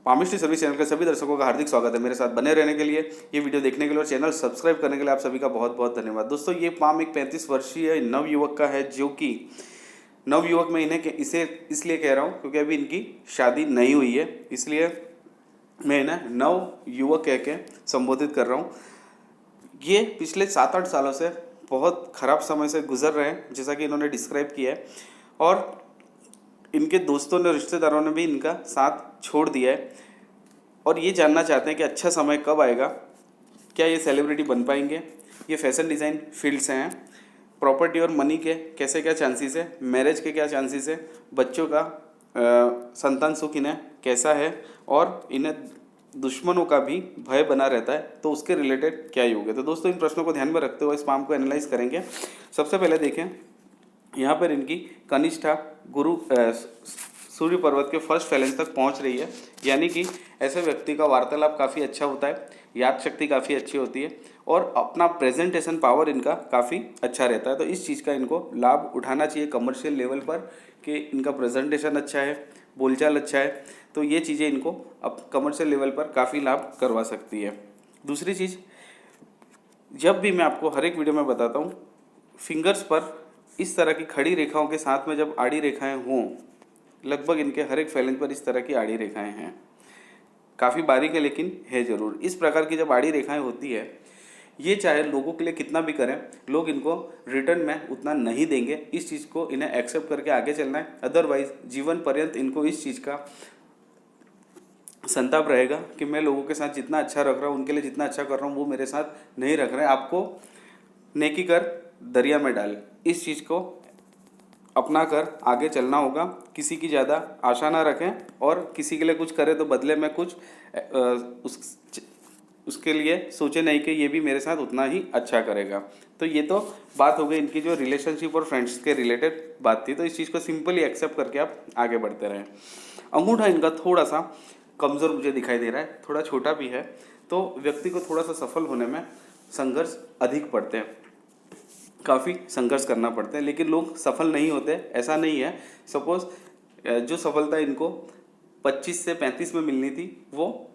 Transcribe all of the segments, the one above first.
Palmistry service channel के सभी दर्शकों का हार्दिक स्वागत है। मेरे साथ बने रहने के लिए, ये वीडियो देखने के लिए और चैनल सब्सक्राइब करने के लिए आप सभी का बहुत बहुत धन्यवाद। दोस्तों, ये पाम एक 35 वर्षीय नवयुवक का है, जो कि नवयुवक मैं इसे इसलिए कह रहा हूँ क्योंकि अभी इनकी शादी नहीं हुई है, इसलिए मैं इन्हें नवयुवक कह के संबोधित कर रहा हूँ। ये पिछले 7-8 सालों से बहुत ख़राब समय से गुजर रहे हैं, जैसा कि इन्होंने डिस्क्राइब किया है, और इनके दोस्तों ने, रिश्तेदारों ने भी इनका साथ छोड़ दिया है और ये जानना चाहते हैं कि अच्छा समय कब आएगा, क्या ये सेलिब्रिटी बन पाएंगे। ये फैशन डिज़ाइन फील्ड से हैं। प्रॉपर्टी और मनी के कैसे क्या चांसेस है, मैरिज के क्या चांसेस है, बच्चों का संतान सुख इन्हें कैसा है, और इन्हें दुश्मनों का भी भय बना रहता है, तो उसके रिलेटेड क्या योग है। तो दोस्तों, इन प्रश्नों को ध्यान में रखते हुए इस पाम को एनालाइज करेंगे। सबसे पहले देखें, यहाँ पर इनकी कनिष्ठा गुरु सूर्य पर्वत के फर्स्ट फैलेंस तक पहुँच रही है, यानी कि ऐसे व्यक्ति का वार्तालाप काफ़ी अच्छा होता है, याद शक्ति काफ़ी अच्छी होती है और अपना प्रेजेंटेशन पावर इनका काफ़ी अच्छा रहता है। तो इस चीज़ का इनको लाभ उठाना चाहिए कमर्शियल लेवल पर, कि इनका प्रेजेंटेशन अच्छा है, बोलचाल अच्छा है, तो ये चीज़ें इनको अब कमर्शियल लेवल पर काफ़ी लाभ करवा सकती है। दूसरी चीज़, जब भी मैं आपको हर एक वीडियो में बताता हूँ, फिंगर्स पर इस तरह की खड़ी रेखाओं के साथ में जब आड़ी रेखाएं हों, लगभग इनके हर एक फैलेंस पर इस तरह की आड़ी रेखाएं हैं, काफ़ी बारीक है लेकिन है ज़रूर। इस प्रकार की जब आड़ी रेखाएं होती है, ये चाहे लोगों के लिए कितना भी करें, लोग इनको रिटर्न में उतना नहीं देंगे। इस चीज़ को इन्हें एक्सेप्ट करके आगे चलना है, अदरवाइज जीवन पर्यंत इनको इस चीज़ का संताप रहेगा कि मैं लोगों के साथ जितना अच्छा रख रहा हूँ, उनके लिए जितना अच्छा कर रहा हूँ, वो मेरे साथ नहीं रख रहे हैं। आपको नेकी कर दरिया में डाल, इस चीज़ को अपना कर आगे चलना होगा। किसी की ज़्यादा आशा ना रखें और किसी के लिए कुछ करें तो बदले में कुछ उसके लिए सोचे नहीं कि ये भी मेरे साथ उतना ही अच्छा करेगा। तो ये तो बात हो गई इनकी जो रिलेशनशिप और फ्रेंड्स के रिलेटेड बात थी, तो इस चीज़ को सिंपली एक्सेप्ट करके आप आगे बढ़ते रहें। अंगूठा इनका थोड़ा सा कमज़ोर मुझे दिखाई दे रहा है, थोड़ा छोटा भी है, तो व्यक्ति को थोड़ा सा सफल होने में संघर्ष अधिक पड़ते हैं, काफ़ी संघर्ष करना पड़ता है, लेकिन लोग सफल नहीं होते, ऐसा नहीं है। सपोज़ जो सफलता इनको 25 से 35 में मिलनी थी, वो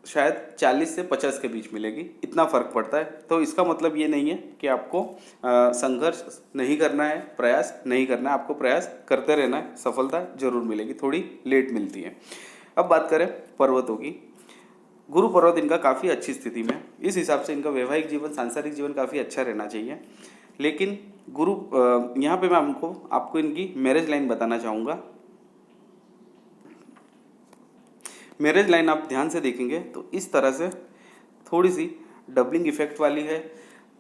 शायद 40 से 50 के बीच मिलेगी, इतना फ़र्क पड़ता है। तो इसका मतलब ये नहीं है कि आपको संघर्ष नहीं करना है, प्रयास नहीं करना है, आपको प्रयास करते रहना है, सफलता जरूर मिलेगी, थोड़ी लेट मिलती है। अब बात करें पर्वतों की, गुरु पर्वत इनका काफ़ी अच्छी स्थिति में, इस हिसाब से इनका वैवाहिक जीवन, सांसारिक जीवन काफ़ी अच्छा रहना चाहिए। लेकिन गुरु यहाँ पे मैं आपको इनकी मैरिज लाइन बताना चाहूँगा। मैरिज लाइन आप ध्यान से देखेंगे तो इस तरह से थोड़ी सी डबलिंग इफेक्ट वाली है,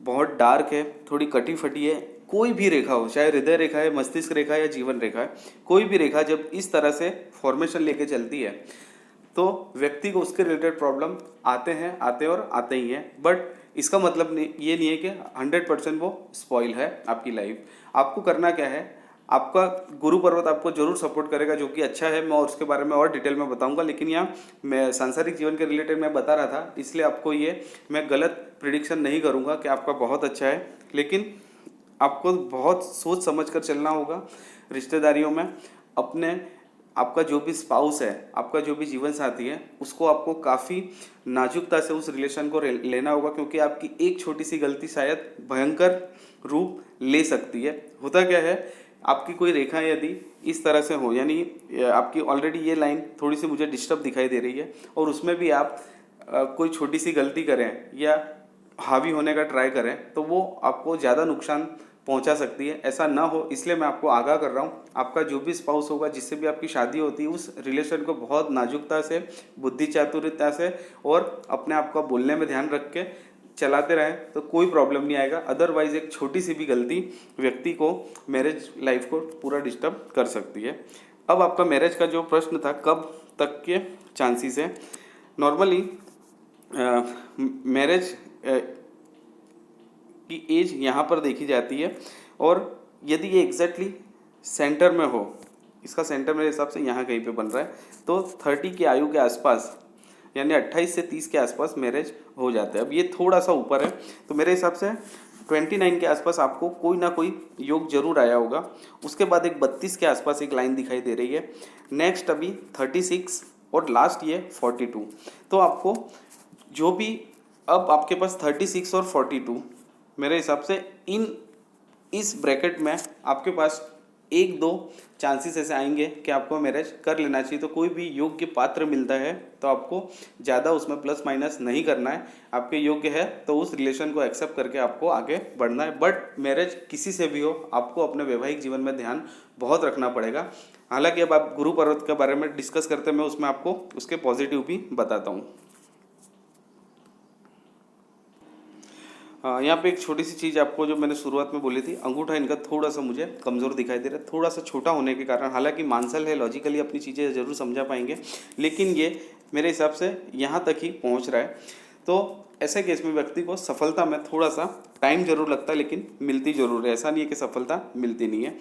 बहुत डार्क है, थोड़ी कटी फटी है। कोई भी रेखा हो, चाहे हृदय रेखा है, मस्तिष्क रेखा है या जीवन रेखा है, कोई भी रेखा जब इस तरह से फॉर्मेशन लेके चलती है तो व्यक्ति को उसके रिलेटेड प्रॉब्लम आते और आते ही हैं। बट इसका मतलब ये नहीं है कि 100% वो स्पॉइल है आपकी लाइफ। आपको करना क्या है, आपका गुरु पर्वत आपको जरूर सपोर्ट करेगा, जो कि अच्छा है, मैं और उसके बारे में और डिटेल में बताऊंगा। लेकिन यहाँ मैं सांसारिक जीवन के रिलेटेड मैं बता रहा था, इसलिए आपको ये मैं गलत प्रिडिक्शन नहीं करूँगा कि आपका बहुत अच्छा है, लेकिन आपको बहुत सोच समझ कर चलना होगा। रिश्तेदारियों में आपका जो भी स्पाउस है, आपका जो भी जीवन साथी है, उसको आपको काफ़ी नाजुकता से उस रिलेशन को लेना होगा, क्योंकि आपकी एक छोटी सी गलती शायद भयंकर रूप ले सकती है। होता क्या है, आपकी कोई रेखा यदि इस तरह से हो, यानी आपकी ऑलरेडी ये लाइन थोड़ी सी मुझे डिस्टर्ब दिखाई दे रही है, और उसमें भी आप कोई छोटी सी गलती करें या हावी होने का ट्राई करें, तो वो आपको ज़्यादा नुकसान पहुंचा सकती है। ऐसा ना हो, इसलिए मैं आपको आगाह कर रहा हूँ। आपका जो भी स्पाउस होगा, जिससे भी आपकी शादी होती है, उस रिलेशन को बहुत नाजुकता से, बुद्धि चातुर्यता से और अपने आप को बोलने में ध्यान रख के चलाते रहें, तो कोई प्रॉब्लम नहीं आएगा। अदरवाइज एक छोटी सी भी गलती व्यक्ति को मैरिज लाइफ को पूरा डिस्टर्ब कर सकती है। अब आपका मैरिज का जो प्रश्न था, कब तक के चांसेस है, नॉर्मली मैरिज की एज यहाँ पर देखी जाती है, और यदि ये एग्जैक्टली सेंटर में हो, इसका सेंटर मेरे हिसाब से यहाँ कहीं पे बन रहा है, तो 30 की आयु के आसपास, यानी 28 से 30 के आसपास मैरिज हो जाता है। अब ये थोड़ा सा ऊपर है, तो मेरे हिसाब से 29 के आसपास आपको कोई ना कोई योग जरूर आया होगा। उसके बाद एक 32 के आसपास एक लाइन दिखाई दे रही है। नेक्स्ट अभी 36 और लास्ट ये 42। तो आपको जो भी अब आपके पास 36 और 42 मेरे हिसाब से इस ब्रैकेट में आपके पास एक दो चांसेस ऐसे आएंगे कि आपको मैरिज कर लेना चाहिए। तो कोई भी योग्य पात्र मिलता है तो आपको ज़्यादा उसमें प्लस माइनस नहीं करना है, आपके योग्य है तो उस रिलेशन को एक्सेप्ट करके आपको आगे बढ़ना है। बट मैरिज किसी से भी हो, आपको अपने वैवाहिक जीवन में ध्यान बहुत रखना पड़ेगा। हालांकि अब आप गुरु पर्वत के बारे में डिस्कस करते हैं, मैं उसमें आपको उसके पॉजिटिव भी बताता हूँ। यहाँ पे एक छोटी सी चीज़ आपको जो मैंने शुरुआत में बोली थी, अंगूठा इनका थोड़ा सा मुझे कमज़ोर दिखाई दे रहा है, थोड़ा सा छोटा होने के कारण। हालांकि मानसल है, लॉजिकली अपनी चीज़ें ज़रूर समझा पाएंगे, लेकिन ये मेरे हिसाब से यहाँ तक ही पहुँच रहा है। तो ऐसे केस में व्यक्ति को सफलता में थोड़ा सा टाइम जरूर लगता है, लेकिन मिलती जरूर है। ऐसा नहीं है कि सफलता मिलती नहीं है।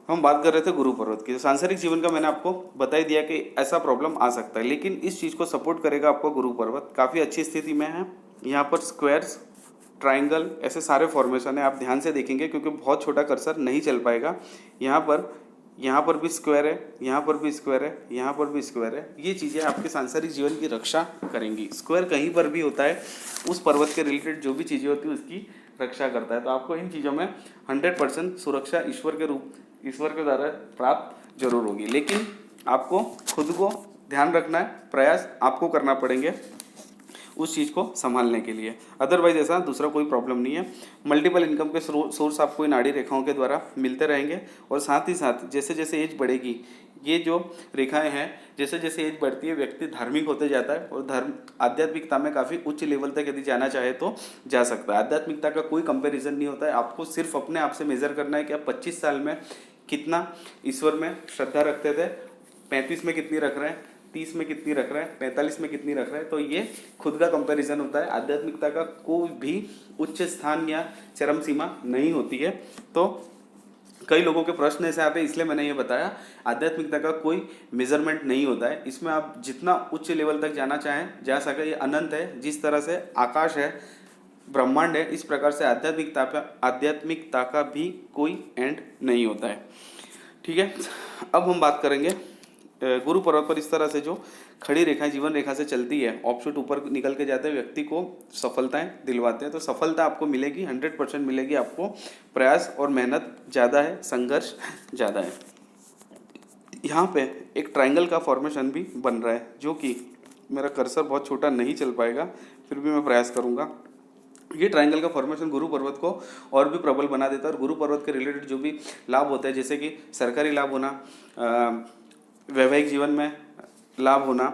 हम बात कर रहे थे गुरु पर्वत की। तो सांसारिक जीवन का मैंने आपको बता ही दिया कि ऐसा प्रॉब्लम आ सकता है, लेकिन इस चीज़ को सपोर्ट करेगा आपको गुरु पर्वत, काफ़ी अच्छी स्थिति में है। यहाँ पर स्क्वायर्स, ट्राइंगल, ऐसे सारे फॉर्मेशन है, आप ध्यान से देखेंगे क्योंकि बहुत छोटा कर्सर नहीं चल पाएगा। यहाँ पर भी स्क्वायर है, यहाँ पर भी स्क्वायर है, यहाँ पर भी स्क्वायर है। ये चीज़ें आपके सांसारिक जीवन की रक्षा करेंगी। स्क्वायर कहीं पर भी होता है, उस पर्वत के रिलेटेड जो भी चीज़ें होती है उसकी रक्षा करता है। तो आपको इन चीज़ों में 100% सुरक्षा ईश्वर के द्वारा प्राप्त जरूर होगी, लेकिन आपको खुद को ध्यान रखना है, प्रयास आपको करना पड़ेंगे उस चीज़ को संभालने के लिए। अदरवाइज ऐसा दूसरा कोई प्रॉब्लम नहीं है। मल्टीपल इनकम के सोर्स आपको इन आड़ी रेखाओं के द्वारा मिलते रहेंगे। और साथ ही साथ जैसे जैसे एज बढ़ेगी, ये जो रेखाएं हैं, जैसे जैसे एज बढ़ती है व्यक्ति धार्मिक होते जाता है, और आध्यात्मिकता में काफ़ी उच्च लेवल तक यदि जाना चाहे तो जा सकता है। आध्यात्मिकता का कोई कंपैरिजन नहीं होता है, आपको सिर्फ अपने आप से मेजर करना है कि आप 25 साल में कितना ईश्वर में श्रद्धा रखते थे, 35 में कितनी रख रहे हैं, 30 में कितनी रख रहे हैं, 45 में कितनी रख रहे हैं। तो ये खुद का कंपैरिजन होता है। आध्यात्मिकता का कोई भी उच्च स्थान या चरम सीमा नहीं होती है। तो कई लोगों के प्रश्न ऐसे आते हैं, इसलिए मैंने ये बताया, आध्यात्मिकता का कोई मेजरमेंट नहीं होता है। इसमें आप जितना उच्च लेवल तक जाना चाहें जा सके, ये अनंत है। जिस तरह से आकाश है, ब्रह्मांड है, इस प्रकार से आध्यात्मिकता का भी कोई एंड नहीं होता है। ठीक है, अब हम बात करेंगे गुरु पर्वत पर इस तरह से जो खड़ी रेखाएं जीवन रेखा से चलती है, ऑफशूट ऊपर निकल के जाते हैं, व्यक्ति को सफलताएं दिलवाते हैं। तो सफलता आपको मिलेगी, 100% मिलेगी आपको। प्रयास और मेहनत ज़्यादा है, संघर्ष ज़्यादा है। यहाँ पे एक ट्रायंगल का फॉर्मेशन भी बन रहा है, जो कि मेरा कर्सर बहुत छोटा नहीं चल पाएगा, फिर भी मैं प्रयास करूँगा। ये ट्रायंगल का फॉर्मेशन गुरु पर्वत को और भी प्रबल बना देता है। और गुरु पर्वत के रिलेटेड जो भी लाभ होते हैं, जैसे कि सरकारी लाभ होना, वैवाहिक जीवन में लाभ होना,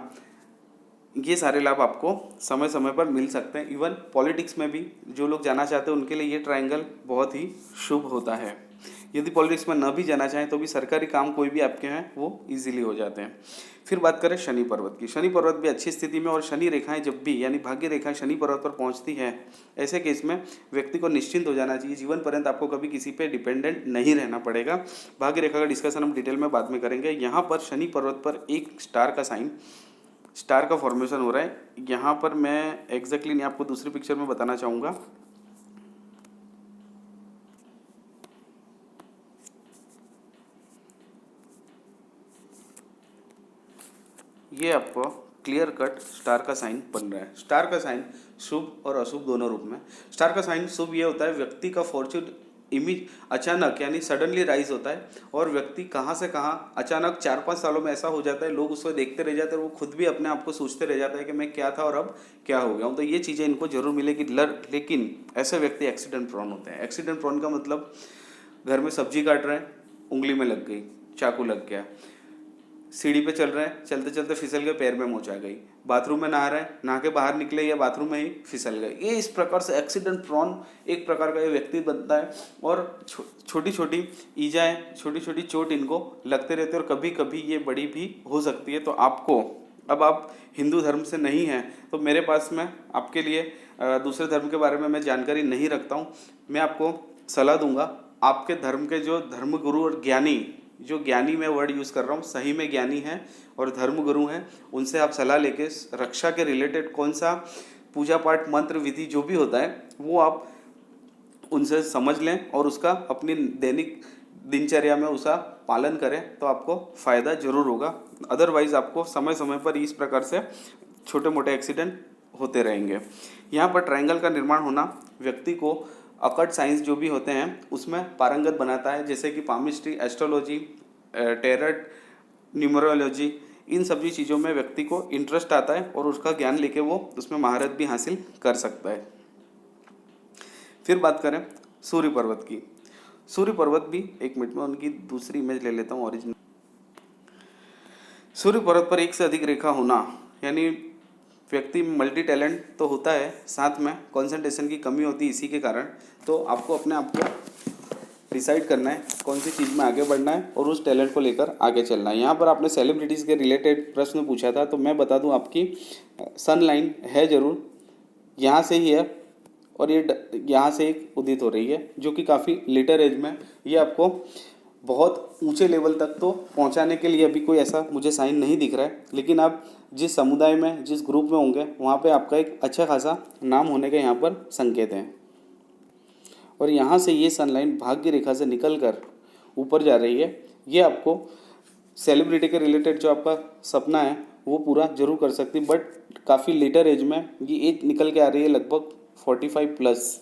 ये सारे लाभ आपको समय समय पर मिल सकते हैं। इवन पॉलिटिक्स में भी जो लोग जाना चाहते हैं उनके लिए ये ट्रायंगल बहुत ही शुभ होता है। यदि पॉलिटिक्स में न भी जाना चाहें तो भी सरकारी काम कोई भी आपके हैं वो इजीली हो जाते हैं। फिर बात करें शनि पर्वत की। शनि पर्वत भी अच्छी स्थिति में, और शनि रेखाएं जब भी, यानी भाग्य रेखाएं शनि पर्वत पर पहुंचती हैं, ऐसे केस में व्यक्ति को निश्चिंत हो जाना चाहिए। जीवन पर्यंत आपको कभी किसी पे डिपेंडेंट नहीं रहना पड़ेगा। भाग्य रेखा का डिस्कशन हम डिटेल में बाद में करेंगे। यहाँ पर शनि पर्वत पर एक स्टार का साइन, स्टार का फॉर्मेशन हो रहा है। यहाँ पर मैं एग्जैक्टली नहीं, आपको दूसरी पिक्चर में बताना चाहूँगा। ये आपको क्लियर कट स्टार का साइन बन रहा है। स्टार का साइन शुभ और अशुभ दोनों रूप में। स्टार का साइन शुभ ये होता है, व्यक्ति का फॉर्च्यून इमेज अचानक यानी सडनली राइज होता है, और व्यक्ति कहाँ से कहाँ अचानक 4-5 सालों में ऐसा हो जाता है, लोग उसको देखते रह जाते हैं और वो खुद भी अपने आप को सोचते रह जाता है कि मैं क्या था और अब क्या हो गया हूँ। तो ये चीज़ें इनको जरूर मिलेगी। लेकिन ऐसे व्यक्ति एक्सीडेंट प्रोन होते हैं। एक्सीडेंट प्रोन का मतलब, घर में सब्जी काट रहे हैं, उंगली में लग गई, चाकू लग गया, सीढ़ी पे चल रहे हैं, चलते चलते फिसल के पैर में मोच आ गई, बाथरूम में नहा रहे हैं, नहा के बाहर निकले या बाथरूम में ही फिसल गए। ये इस प्रकार से एक्सीडेंट प्रोन एक प्रकार का ये व्यक्ति बनता है, और छोटी छोटी ईजाएँ, छोटी छोटी चोट इनको लगते रहते हैं, और कभी कभी ये बड़ी भी हो सकती है। तो आपको, अब आप हिंदू धर्म से नहीं हैं तो मेरे पास में आपके लिए दूसरे धर्म के बारे में मैं जानकारी नहीं रखता हूँ। मैं आपको सलाह दूंगा, आपके धर्म के जो धर्मगुरु और ज्ञानी, जो ज्ञानी मैं वर्ड यूज़ कर रहा हूँ, सही में ज्ञानी हैं और धर्मगुरु हैं, उनसे आप सलाह लेके रक्षा के रिलेटेड कौन सा पूजा पाठ मंत्र विधि जो भी होता है वो आप उनसे समझ लें, और उसका अपनी दैनिक दिनचर्या में उसका पालन करें तो आपको फ़ायदा ज़रूर होगा। अदरवाइज़ आपको समय समय पर इस प्रकार से छोटे मोटे एक्सीडेंट होते रहेंगे। यहाँ पर ट्रायंगल का निर्माण होना व्यक्ति को अकर्ट साइंस जो भी होते हैं उसमें पारंगत बनाता है, जैसे कि पामिस्ट्री, एस्ट्रोलॉजी, टेरट, न्यूमरोलॉजी, इन सभी चीज़ों में व्यक्ति को इंटरेस्ट आता है और उसका ज्ञान लेके वो उसमें महारत भी हासिल कर सकता है। फिर बात करें सूर्य पर्वत की। सूर्य पर्वत भी, एक मिनट में उनकी दूसरी इमेज ले लेता हूँ ओरिजिनल। सूर्य पर्वत पर एक से अधिक रेखा होना, यानी व्यक्ति मल्टी टैलेंट तो होता है, साथ में कंसंट्रेशन की कमी होती है इसी के कारण। तो आपको अपने आप को डिसाइड करना है कौन सी चीज़ में आगे बढ़ना है और उस टैलेंट को लेकर आगे चलना है। यहाँ पर आपने सेलिब्रिटीज़ के रिलेटेड प्रश्न पूछा था, तो मैं बता दूँ आपकी सन लाइन है ज़रूर, यहाँ से ही है और ये यहाँ से एक उदित हो रही है जो कि काफ़ी लेटर एज में, ये आपको बहुत ऊंचे लेवल तक तो पहुंचाने के लिए अभी कोई ऐसा मुझे साइन नहीं दिख रहा है, लेकिन आप जिस समुदाय में, जिस ग्रुप में होंगे वहाँ पे आपका एक अच्छा खासा नाम होने के यहाँ पर संकेत हैं। और यहाँ से ये सनलाइन भाग्य रेखा से निकल कर ऊपर जा रही है, ये आपको सेलिब्रिटी के रिलेटेड जो आपका सपना है वो पूरा जरूर कर सकती, बट काफ़ी लेटर एज में ये एज निकल के आ रही है, लगभग 45 प्लस।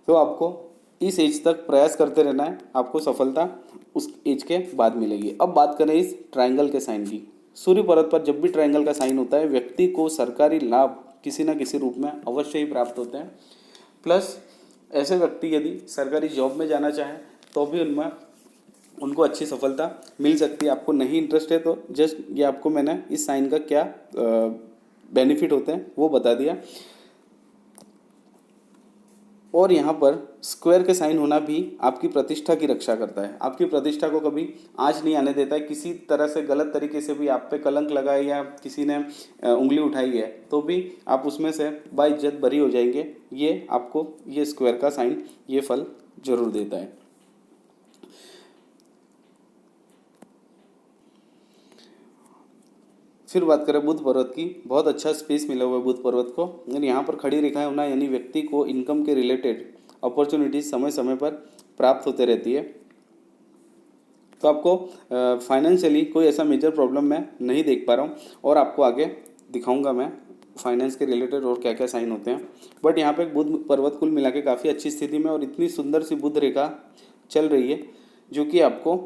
तो आपको इस एज तक प्रयास करते रहना है, आपको सफलता उस एज के बाद मिलेगी। अब बात करें इस ट्रायंगल के साइन की। सूर्य पर्वत पर जब भी ट्रायंगल का साइन होता है व्यक्ति को सरकारी लाभ किसी न किसी रूप में अवश्य ही प्राप्त होते हैं। प्लस ऐसे व्यक्ति यदि सरकारी जॉब में जाना चाहें तो भी उनमें उनको अच्छी सफलता मिल सकती है। आपको नहीं इंटरेस्ट है तो जस्ट ये आपको मैंने इस साइन का क्या बेनिफिट होते हैं वो बता दिया। और यहाँ पर स्क्वायर के साइन होना भी आपकी प्रतिष्ठा की रक्षा करता है, आपकी प्रतिष्ठा को कभी आँच नहीं आने देता है। किसी तरह से गलत तरीके से भी आप पे कलंक लगा है या किसी ने उंगली उठाई है तो भी आप उसमें से बाइज्जत बरी हो जाएंगे। ये आपको ये स्क्वायर का साइन ये फल जरूर देता है। फिर बात करें बुध पर्वत की, बहुत अच्छा स्पेस मिला हुआ है बुध पर्वत को। यानी यहाँ पर खड़ी रेखाएं होना यानी व्यक्ति को इनकम के रिलेटेड अपॉर्चुनिटीज समय समय पर प्राप्त होते रहती है। तो आपको फाइनेंशियली कोई ऐसा मेजर प्रॉब्लम मैं नहीं देख पा रहा हूँ और आपको आगे दिखाऊंगा मैं फाइनेंस के रिलेटेड और क्या क्या साइन होते हैं। बट यहाँ पे बुध पर्वत कुल मिला के काफ़ी अच्छी स्थिति में और इतनी सुंदर सी बुध रेखा चल रही है जो कि आपको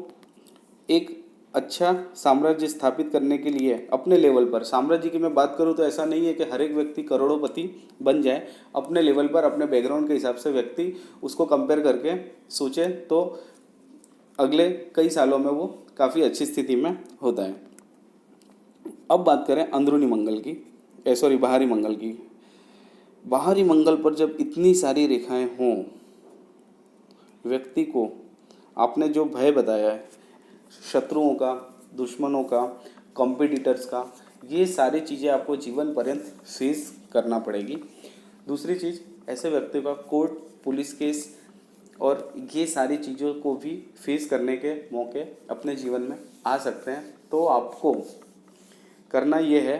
एक अच्छा साम्राज्य स्थापित करने के लिए अपने लेवल पर, साम्राज्य की मैं बात करूं तो ऐसा नहीं है कि हर एक व्यक्ति करोड़पति बन जाए, अपने लेवल पर अपने बैकग्राउंड के हिसाब से व्यक्ति उसको कंपेयर करके सोचे तो अगले कई सालों में वो काफ़ी अच्छी स्थिति में होता है। अब बात करें अंदरूनी मंगल की, सॉरी बाहरी मंगल की। बाहरी मंगल पर जब इतनी सारी रेखाएं हों, व्यक्ति को आपने जो भय बताया है शत्रुओं का, दुश्मनों का, कॉम्पिटिटर्स का, ये सारी चीज़ें आपको जीवन पर्यंत फेस करना पड़ेगी। दूसरी चीज़, ऐसे व्यक्ति का कोर्ट, पुलिस केस और ये सारी चीज़ों को भी फेस करने के मौके अपने जीवन में आ सकते हैं। तो आपको करना ये है,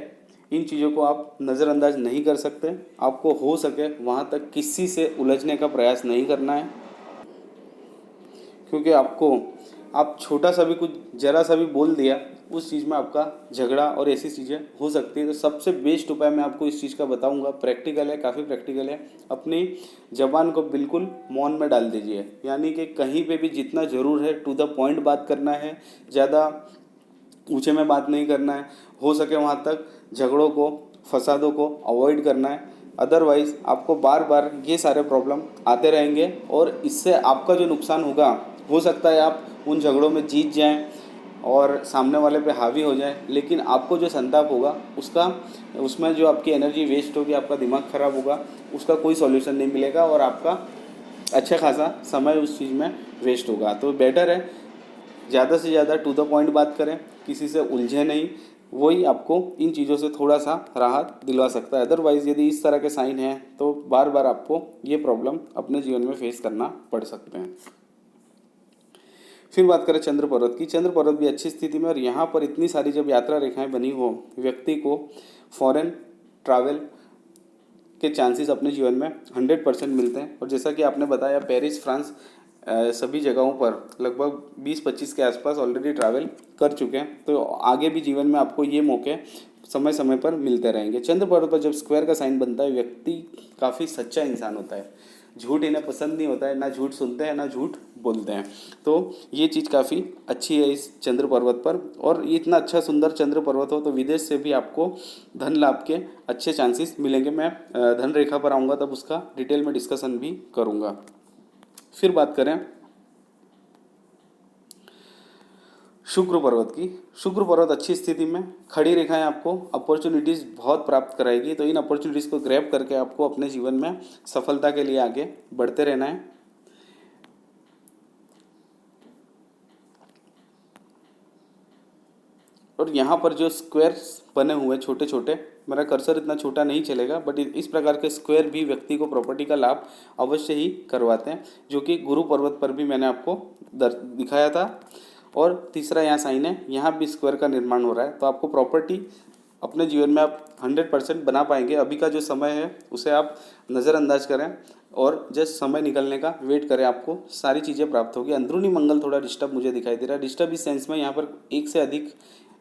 इन चीज़ों को आप नज़रअंदाज नहीं कर सकते। आपको हो सके वहाँ तक किसी से उलझने का प्रयास नहीं करना है, क्योंकि आपको आप छोटा सा भी कुछ ज़रा सा भी बोल दिया उस चीज़ में आपका झगड़ा और ऐसी चीज़ें हो सकती है। तो सबसे बेस्ट उपाय मैं आपको इस चीज़ का बताऊंगा, प्रैक्टिकल है, काफ़ी प्रैक्टिकल है। अपनी ज़बान को बिल्कुल मौन में डाल दीजिए, यानी कि कहीं पे भी जितना ज़रूर है टू द पॉइंट बात करना है, ज़्यादा ऊँचे में बात नहीं करना है। हो सके वहाँ तक झगड़ों को, फसादों को अवॉइड करना है। अदरवाइज़ आपको बार बार ये सारे प्रॉब्लम आते रहेंगे और इससे आपका जो नुकसान होगा, हो सकता है आप उन झगड़ों में जीत जाएं और सामने वाले पे हावी हो जाएं, लेकिन आपको जो संताप होगा उसमें जो आपकी एनर्जी वेस्ट होगी, आपका दिमाग ख़राब होगा, उसका कोई सॉल्यूशन नहीं मिलेगा और आपका अच्छा खासा समय उस चीज़ में वेस्ट होगा। तो बेटर है ज़्यादा से ज़्यादा टू द पॉइंट बात करें, किसी से उलझे नहीं, वही आपको इन चीज़ों से थोड़ा सा राहत दिलवा सकता है। अदरवाइज़ यदि इस तरह के साइन हैं तो बार बार आपको ये प्रॉब्लम अपने जीवन में फेस करना पड़ सकते हैं। फिर बात करें चंद्र पर्वत की। चंद्र पर्वत भी अच्छी स्थिति में और यहाँ पर इतनी सारी जब यात्रा रेखाएं बनी हो, व्यक्ति को फॉरेन ट्रैवल के चांसेस अपने जीवन में 100% मिलते हैं। और जैसा कि आपने बताया पेरिस फ्रांस सभी जगहों पर लगभग 20-25 के आसपास ऑलरेडी ट्रैवल कर चुके हैं, तो आगे भी जीवन में आपको ये मौके समय समय पर मिलते रहेंगे। चंद्र पर्वत पर जब स्क्वायर का साइन बनता है, व्यक्ति काफ़ी सच्चा इंसान होता है, झूठ इन्हें पसंद नहीं होता है, ना झूठ सुनते हैं ना झूठ बोलते हैं। तो ये चीज़ काफ़ी अच्छी है इस चंद्र पर्वत पर। और ये इतना अच्छा सुंदर चंद्र पर्वत हो तो विदेश से भी आपको धन लाभ के अच्छे चांसेस मिलेंगे। मैं धन रेखा पर आऊँगा तब उसका डिटेल में डिस्कशन भी करूँगा। फिर बात करें शुक्र पर्वत की। शुक्र पर्वत अच्छी स्थिति में खड़ी रेखाएं आपको अपॉर्चुनिटीज़ बहुत प्राप्त कराएगी, तो इन अपॉर्चुनिटीज़ को ग्रैब करके आपको अपने जीवन में सफलता के लिए आगे बढ़ते रहना है। और यहाँ पर जो स्क्वायर्स बने हुए छोटे छोटे, मेरा कर्सर इतना छोटा नहीं चलेगा, बट इस प्रकार के स्क्वायर भी व्यक्ति को प्रॉपर्टी का लाभ अवश्य ही करवाते हैं, जो कि गुरु पर्वत पर भी मैंने आपको दिखाया था। और तीसरा यहाँ साइन है, यहाँ भी स्क्वायर का निर्माण हो रहा है, तो आपको प्रॉपर्टी अपने जीवन में आप 100% बना पाएंगे। अभी का जो समय है उसे आप नज़रअंदाज करें और जस्ट समय निकलने का वेट करें, आपको सारी चीज़ें प्राप्त होगी। अंदरूनी मंगल थोड़ा डिस्टर्ब मुझे दिखाई दे रहा है। डिस्टर्ब इस सेंस में, यहाँ पर एक से अधिक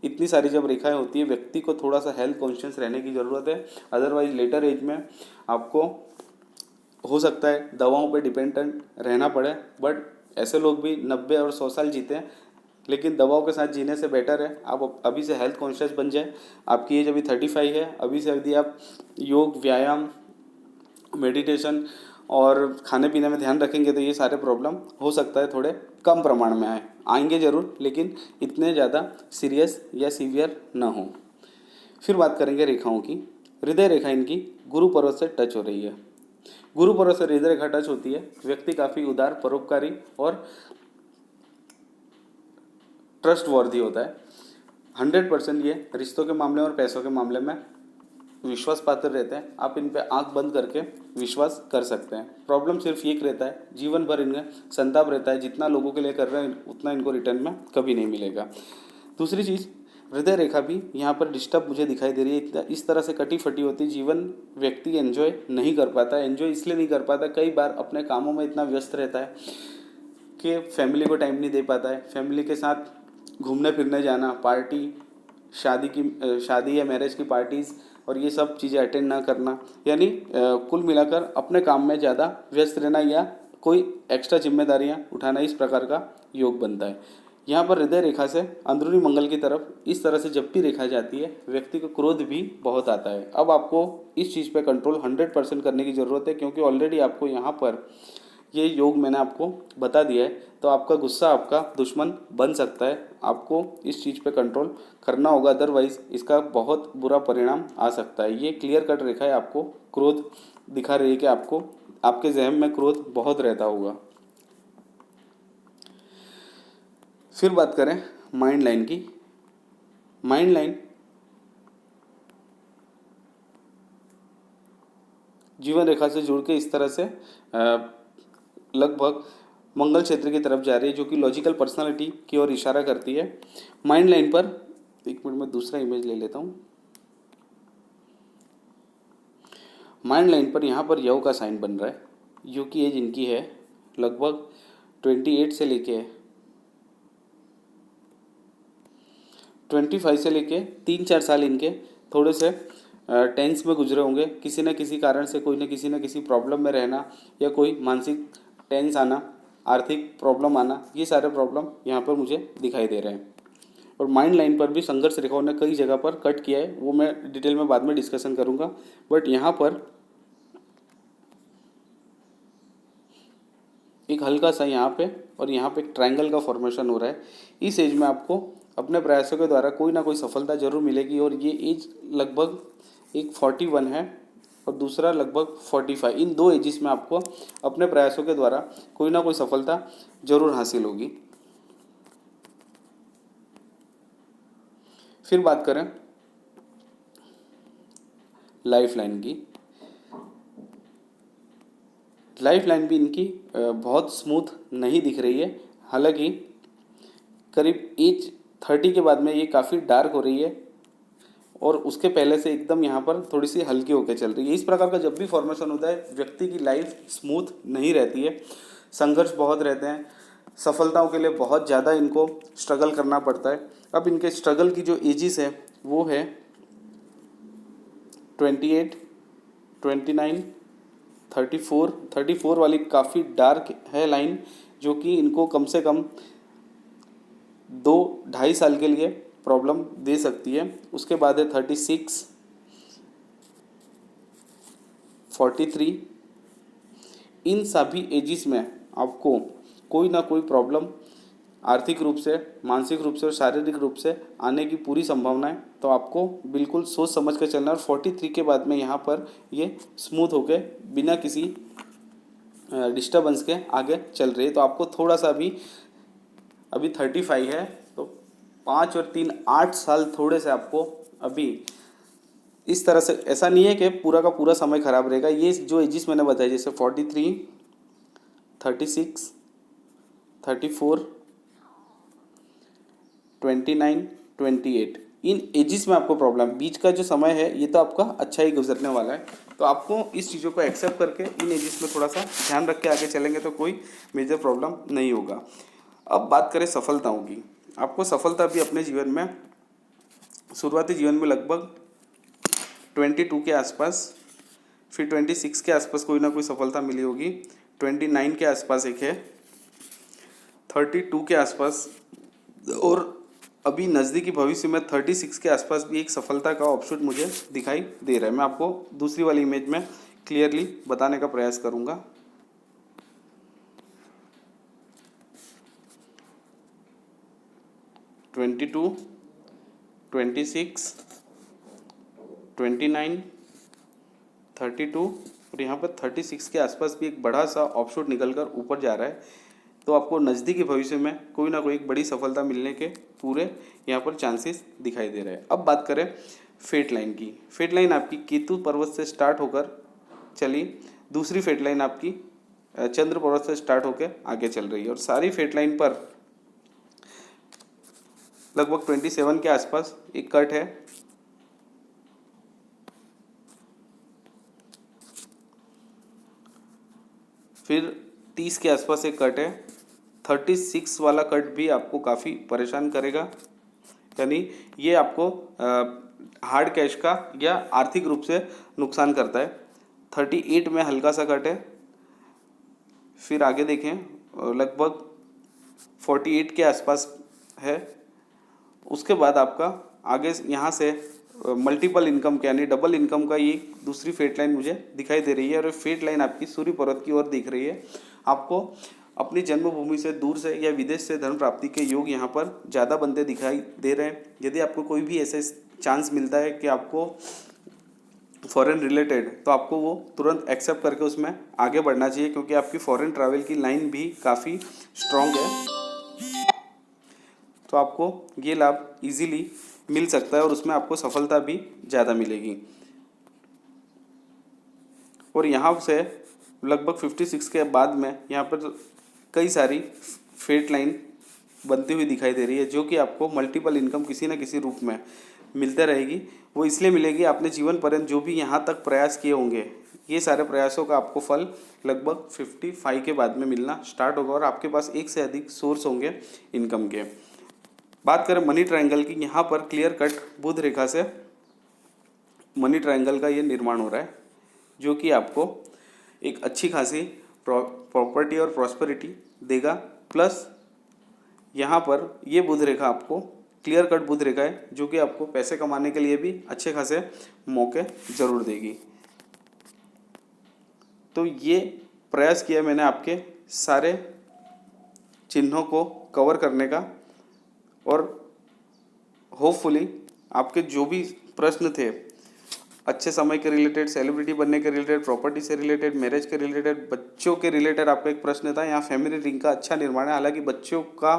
इतनी सारी जब रेखाएं होती है, व्यक्ति को थोड़ा सा हेल्थ कॉन्शियस रहने की ज़रूरत है। अदरवाइज लेटर एज में आपको हो सकता है दवाओं पे डिपेंडेंट रहना पड़े, बट ऐसे लोग भी 90 और 100 साल जीते हैं, लेकिन दवाओं के साथ जीने से बेटर है आप अभी से हेल्थ कॉन्शियस बन जाए। आपकी एज अभी 35 है, अभी से यदि आप योग, व्यायाम, मेडिटेशन और खाने पीने में ध्यान रखेंगे तो ये सारे प्रॉब्लम हो सकता है थोड़े कम प्रमाण में आएंगे ज़रूर, लेकिन इतने ज़्यादा सीरियस या सीवियर ना हो। फिर बात करेंगे रेखाओं की। हृदय रेखा इनकी गुरु पर्वत से टच हो रही है। गुरु पर्वत से हृदय रेखा टच होती है, व्यक्ति काफ़ी उदार, परोपकारी और ट्रस्ट वर्दी होता है। 100% ये रिश्तों के मामले और पैसों के मामले में विश्वास पात्र रहते हैं। आप इन पे आंख बंद करके विश्वास कर सकते हैं। प्रॉब्लम सिर्फ एक रहता है, जीवन भर इनमें संताप रहता है, जितना लोगों के लिए कर रहे हैं उतना इनको रिटर्न में कभी नहीं मिलेगा। दूसरी चीज़, हृदय रेखा भी यहाँ पर डिस्टर्ब मुझे दिखाई दे रही है। इस तरह से कटी फटी होती जीवन व्यक्ति एंजॉय नहीं कर पाता। एंजॉय इसलिए नहीं कर पाता, कई बार अपने कामों में इतना व्यस्त रहता है कि फैमिली को टाइम नहीं दे पाता है। फैमिली के साथ घूमने फिरने जाना, पार्टी, शादी या मैरिज की पार्टीज़ और ये सब चीज़ें अटेंड ना करना, यानी कुल मिलाकर अपने काम में ज़्यादा व्यस्त रहना या कोई एक्स्ट्रा जिम्मेदारियां उठाना, इस प्रकार का योग बनता है। यहाँ पर हृदय रेखा से अंदरूनी मंगल की तरफ इस तरह से जब भी रेखा जाती है, व्यक्ति को क्रोध भी बहुत आता है। अब आपको इस चीज़ पे कंट्रोल 100% करने की ज़रूरत है, क्योंकि ऑलरेडी आपको यहाँ पर ये योग मैंने आपको बता दिया है। तो आपका गुस्सा आपका दुश्मन बन सकता है, आपको इस चीज़ पे कंट्रोल करना होगा, अदरवाइज़ इसका बहुत बुरा परिणाम आ सकता है। ये क्लियर कट रेखा है, आपको क्रोध दिखा रही है कि आपको आपके ज़हन में क्रोध बहुत रहता होगा। फिर बात करें माइंड लाइन की। माइंड लाइन जीवन रेखा से जुड़ के इस तरह से लगभग मंगल क्षेत्र की तरफ जा रही है, जो कि लॉजिकल पर्सनालिटी की ओर इशारा करती है। माइंड लाइन पर एक मिनट में दूसरा इमेज ले लेता हूँ। माइंड लाइन पर यहाँ पर यव का साइन बन रहा है। यू की एज इनकी है लगभग 28 से लेके 25 से लेके 3-4 साल इनके थोड़े से टेंस में गुजरे होंगे। किसी न किसी कारण से कोई न किसी प्रॉब्लम में रहना या कोई मानसिक टेंस आना, आर्थिक प्रॉब्लम आना, ये सारे प्रॉब्लम यहाँ पर मुझे दिखाई दे रहे हैं। और माइंड लाइन पर भी संघर्ष रेखाओं ने कई जगह पर कट किया है, वो मैं डिटेल में बाद में डिस्कशन करूँगा। बट यहाँ पर एक हल्का सा यहाँ पे और यहाँ पे एक ट्रायंगल का फॉर्मेशन हो रहा है। इस एज में आपको अपने प्रयासों के द्वारा कोई ना कोई सफलता जरूर मिलेगी। और ये एज लगभग एक 41 है और दूसरा लगभग 45। इन दो एजिस में आपको अपने प्रयासों के द्वारा कोई ना कोई सफलता जरूर हासिल होगी। फिर बात करें लाइफ लाइन की। लाइफ लाइन भी इनकी बहुत स्मूथ नहीं दिख रही है। हालांकि करीब एज 30 के बाद में ये काफ़ी डार्क हो रही है और उसके पहले से एकदम यहाँ पर थोड़ी सी हल्की होकर चल रही है। इस प्रकार का जब भी फॉर्मेशन होता है, व्यक्ति की लाइफ स्मूथ नहीं रहती है। संघर्ष बहुत रहते हैं, सफलताओं के लिए बहुत ज़्यादा इनको स्ट्रगल करना पड़ता है। अब इनके स्ट्रगल की जो एजिस है वो है 28, 29, 34 वाली काफ़ी डार्क है लाइन, जो कि इनको कम से कम 2-2.5 साल के लिए प्रॉब्लम दे सकती है। उसके बाद है 36, 43। इन सभी एजिस में आपको कोई ना कोई प्रॉब्लम आर्थिक रूप से, मानसिक रूप से और शारीरिक रूप से आने की पूरी संभावना है। तो आपको बिल्कुल सोच समझ कर चलना है। और 43 के बाद में यहाँ पर ये स्मूथ होके बिना किसी डिस्टर्बेंस के आगे चल रही है। तो आपको थोड़ा सा अभी 35 है, तो 5 और 3 8 साल थोड़े से आपको अभी इस तरह से, ऐसा नहीं है कि पूरा का पूरा समय खराब रहेगा। ये जो एजिस मैंने बताया जैसे 43, 36, 34, 29, 28, इन एजिस में आपको प्रॉब्लम, बीच का जो समय है ये तो आपका अच्छा ही गुजरने वाला है। तो आपको इस चीज़ों को एक्सेप्ट करके इन एजिस में थोड़ा सा ध्यान रख के आगे चलेंगे तो कोई मेजर प्रॉब्लम नहीं होगा। अब बात करें सफलताओं की। आपको सफलता भी अपने जीवन में, शुरुआती जीवन में लगभग 22 के आसपास, फिर 26 के आसपास कोई ना कोई सफलता मिली होगी, 29 के आसपास एक है, 32 के आसपास, और अभी नज़दीकी भविष्य में 36 के आसपास भी एक सफलता का ऑप्शन मुझे दिखाई दे रहा है। मैं आपको दूसरी वाली इमेज में क्लियरली बताने का प्रयास करूंगा। ट्वेंटी 26, 29, 32 और यहाँ पर 36 के आसपास भी एक बड़ा सा ऑफशूट निकल कर ऊपर जा रहा है। तो आपको नज़दीकी भविष्य में कोई ना कोई एक बड़ी सफलता मिलने के पूरे यहाँ पर चांसेस दिखाई दे रहे हैं। अब बात करें फेट लाइन की। फेट लाइन आपकी केतु पर्वत से स्टार्ट होकर चली, दूसरी फेट लाइन आपकी चंद्र पर्वत से स्टार्ट होकर आगे चल रही है। और सारी फेट लाइन पर लगभग 27 के आसपास एक कट है, फिर 30 के आसपास एक कट है, 36 वाला कट भी आपको काफ़ी परेशान करेगा, यानी ये आपको हार्ड कैश का या आर्थिक रूप से नुकसान करता है। 38 में हल्का सा कट है, फिर आगे देखें लगभग 48 के आसपास है। उसके बाद आपका आगे यहाँ से मल्टीपल इनकम का यानी डबल इनकम का ये दूसरी फेट लाइन मुझे दिखाई दे रही है। और फेट लाइन आपकी सूर्य पर्वत की ओर दिख रही है। आपको अपनी जन्मभूमि से दूर से या विदेश से धन प्राप्ति के योग यहाँ पर ज़्यादा बनते दिखाई दे रहे हैं। यदि आपको कोई भी ऐसे चांस मिलता है कि आपको फॉरेन रिलेटेड, तो आपको वो तुरंत एक्सेप्ट करके उसमें आगे बढ़ना चाहिए, क्योंकि आपकी फॉरेन ट्रैवल की लाइन भी काफ़ी स्ट्रॉन्ग है। तो आपको ये लाभ इजीली मिल सकता है और उसमें आपको सफलता भी ज़्यादा मिलेगी। और यहाँ से लगभग 56 के बाद में यहाँ पर कई सारी फेट लाइन बनती हुई दिखाई दे रही है, जो कि आपको मल्टीपल इनकम किसी न किसी रूप में मिलते रहेगी। वो इसलिए मिलेगी, आपने जीवन पर्यंत जो भी यहाँ तक प्रयास किए होंगे, ये सारे प्रयासों का आपको फल लगभग 55 के बाद में मिलना स्टार्ट होगा और आपके पास एक से अधिक सोर्स होंगे इनकम के। बात करें मनी ट्रायंगल की, यहाँ पर क्लियर कट बुध रेखा से मनी ट्रायंगल का ये निर्माण हो रहा है, जो कि आपको एक अच्छी खासी प्रॉपर्टी और प्रॉस्पेरिटी देगा। प्लस यहाँ पर ये बुध रेखा आपको क्लियर कट बुध रेखा है, जो कि आपको पैसे कमाने के लिए भी अच्छे खासे मौके ज़रूर देगी। तो ये प्रयास किया मैंने आपके सारे चिन्हों को कवर करने का, और होपफुली आपके जो भी प्रश्न थे अच्छे समय के रिलेटेड, सेलिब्रिटी बनने के रिलेटेड, प्रॉपर्टी से रिलेटेड, मैरिज के रिलेटेड, बच्चों के रिलेटेड आपका एक प्रश्न था। यहाँ फैमिली रिंग का अच्छा निर्माण है। हालांकि बच्चों का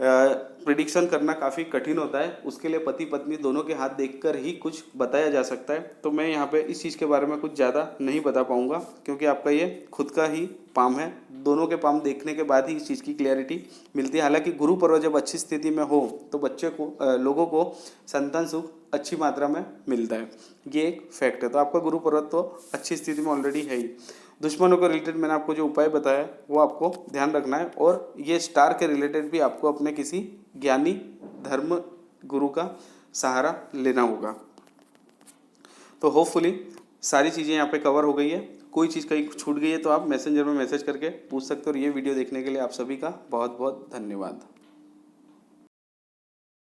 प्रिडिक्शन करना काफ़ी कठिन होता है, उसके लिए पति पत्नी दोनों के हाथ देखकर ही कुछ बताया जा सकता है। तो मैं यहाँ पे इस चीज़ के बारे में कुछ ज़्यादा नहीं बता पाऊँगा, क्योंकि आपका ये खुद का ही पाम है। दोनों के पाम देखने के बाद ही इस चीज़ की क्लैरिटी मिलती है। हालांकि गुरु पर्व जब अच्छी स्थिति में हो तो बच्चे को लोगों को संतान सुख अच्छी मात्रा में मिलता है, ये एक फैक्ट है। तो आपका गुरु पर्व तो अच्छी स्थिति में ऑलरेडी है ही। दुश्मनों को रिलेटेड मैंने आपको जो उपाय बताया है वो आपको ध्यान रखना है, और ये स्टार के रिलेटेड भी आपको अपने किसी ज्ञानी धर्म गुरु का सहारा लेना होगा। तो होपफुली सारी चीज़ें यहाँ पे कवर हो गई है। कोई चीज़ कहीं छूट गई है तो आप मैसेंजर में मैसेज करके पूछ सकते हो। और ये वीडियो देखने के लिए आप सभी का बहुत बहुत धन्यवाद।